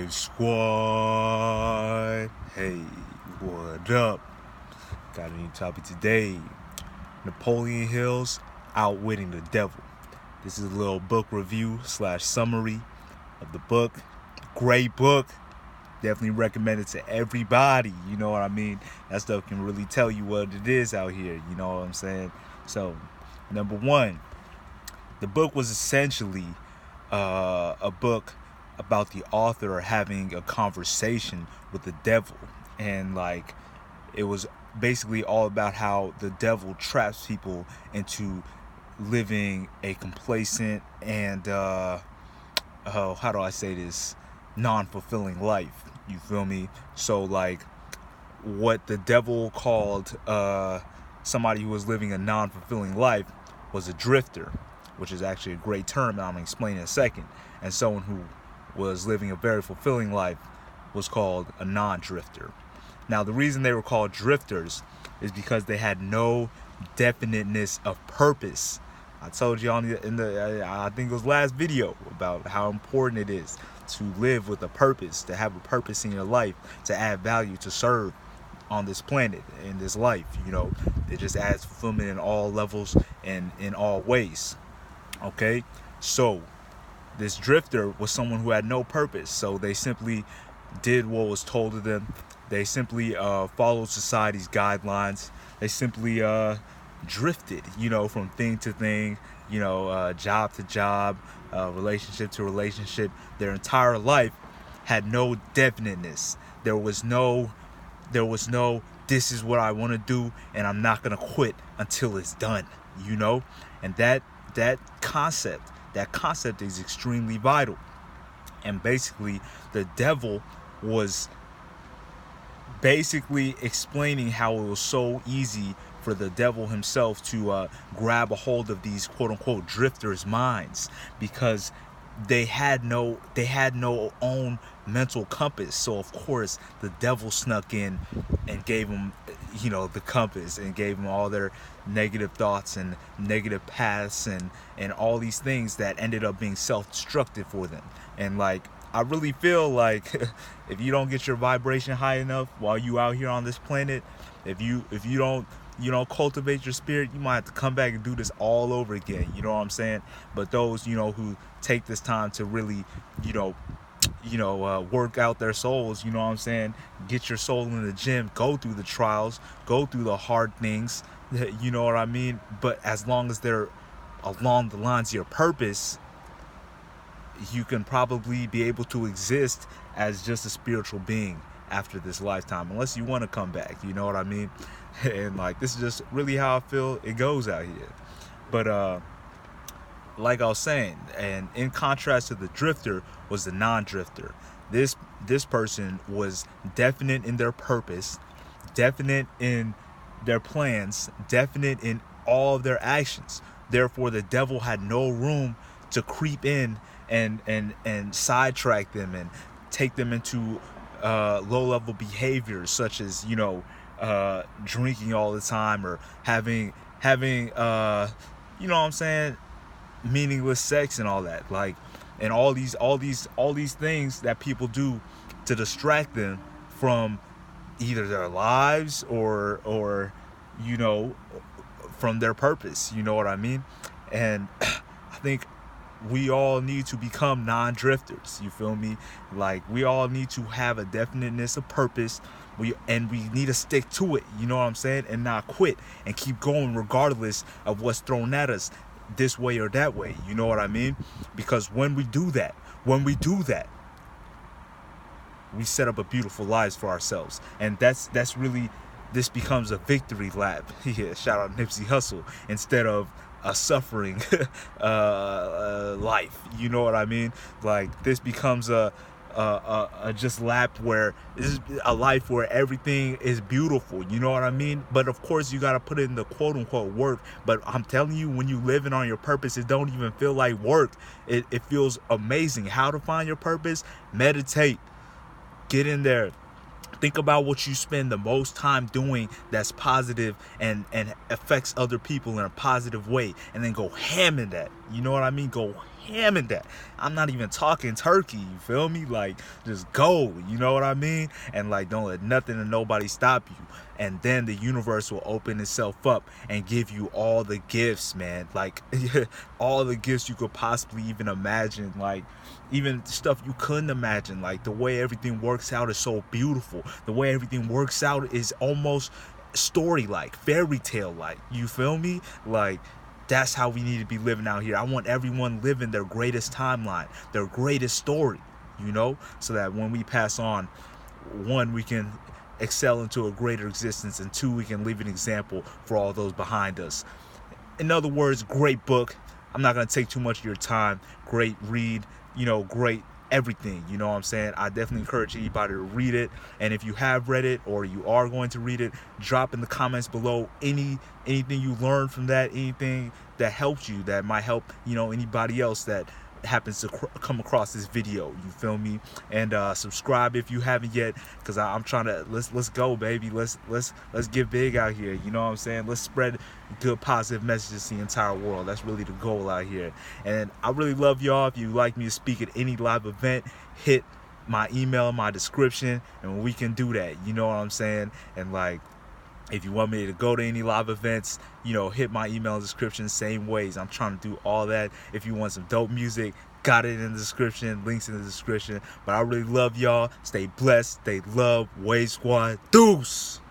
Outwitting Squad. Hey, what up? Got a new topic today. Napoleon Hill's Outwitting the Devil. This is a little book review / summary of the book. Great book. Definitely recommend it to everybody. You know what I mean? That stuff can really tell you what it is out here. You know what I'm saying? So, number one, the book was essentially a book about the author having a conversation with the devil, and like it was basically all about how the devil traps people into living a complacent and how do I say this, non-fulfilling life. You feel me? So like what the devil called somebody who was living a non-fulfilling life was a drifter, which is actually a great term that I'm going to explain in a second. And someone who was living a very fulfilling life was called a non-drifter. Now, the reason they were called drifters is because they had no definiteness of purpose. I told you in the I think it was last video about how important it is to live with a purpose, to have a purpose in your life, to add value, to serve on this planet, in this life. You know, it just adds fulfillment in all levels and in all ways. Okay, so this drifter was someone who had no purpose, so they simply did what was told to them. They simply followed society's guidelines. They simply drifted, you know, from thing to thing, you know, job to job, relationship to relationship. Their entire life had no definiteness. There was no this is what I want to do and I'm not gonna quit until it's done, you know. And that concept is extremely vital. And basically the devil was basically explaining how it was so easy for the devil himself to grab a hold of these quote unquote drifters' minds, because they had no own mental compass. So of course the devil snuck in and gave them, you know, the compass, and gave them all their negative thoughts and negative paths and all these things that ended up being self-destructive for them. And like, I really feel like if you don't get your vibration high enough while you out here on this planet, if you don't, you know, cultivate your spirit, you might have to come back and do this all over again. You know what I'm saying? But those, you know, who take this time to really, work out their souls, you know what I'm saying? Get your soul in the gym, go through the trials, go through the hard things, you know what I mean? But as long as they're along the lines of your purpose, you can probably be able to exist as just a spiritual being after this lifetime, unless you want to come back, you know what I mean? And like, this is just really how I feel it goes out here. But like I was saying, and in contrast to the drifter was the non-drifter. This person was definite in their purpose, definite in their plans, definite in all of their actions. Therefore the devil had no room to creep in and sidetrack them and take them into low-level behaviors, such as, you know, drinking all the time, or having you know what I'm saying, meaningless sex and all that, like, and all these things that people do to distract them from either their lives or you know, from their purpose, you know what I mean? And I think we all need to become non-drifters, you feel me? Like, we all need to have a definiteness of purpose, we need to stick to it, you know what I'm saying, and not quit, and keep going regardless of what's thrown at us this way or that way, you know what I mean? Because when we do that, we set up a beautiful lives for ourselves. And that's really, this becomes a victory lap. Yeah, shout out Nipsey Hussle, instead of a suffering life, you know what I mean? Like, this becomes a just lap where this is a life where everything is beautiful, you know what I mean? But of course you got to put in the quote unquote work. But I'm telling you, when you living on your purpose, it don't even feel like work. It feels amazing. How to find your purpose? Meditate, get in there, think about what you spend the most time doing that's positive and affects other people in a positive way, and then go ham in that. You know what I mean? Go ham in that. I'm not even talking turkey, you feel me? Like, just go, you know what I mean? And like, don't let nothing and nobody stop you. And then the universe will open itself up and give you all the gifts, man. Like, all the gifts you could possibly even imagine. Like, even stuff you couldn't imagine. Like, the way everything works out is so beautiful. The way everything works out is almost story-like, fairy tale-like. You feel me? Like, that's how we need to be living out here. I want everyone living their greatest timeline, their greatest story, you know, so that when we pass on, one, we can excel into a greater existence, and two, we can leave an example for all those behind us. In other words, great book. I'm not going to take too much of your time. Great read, you know, great everything, you know what I'm saying? I definitely encourage anybody to read it. And if you have read it or you are going to read it, drop in the comments below anything you learned from that, anything that helped you, that might help, you know, anybody else that happens to come across this video. You feel me? And subscribe if you haven't yet, because I'm trying to let's go, baby. Let's get big out here. You know what I'm saying? Let's spread good positive messages to the entire world. That's really the goal out here. And I really love y'all. If you'd like me to speak at any live event, hit my email in my description and we can do that. You know what I'm saying? And like, if you want me to go to any live events, you know, hit my email description, same ways. I'm trying to do all that. If you want some dope music, got it in the description, links in the description. But I really love y'all. Stay blessed, stay loved. Wave Squad, deuce!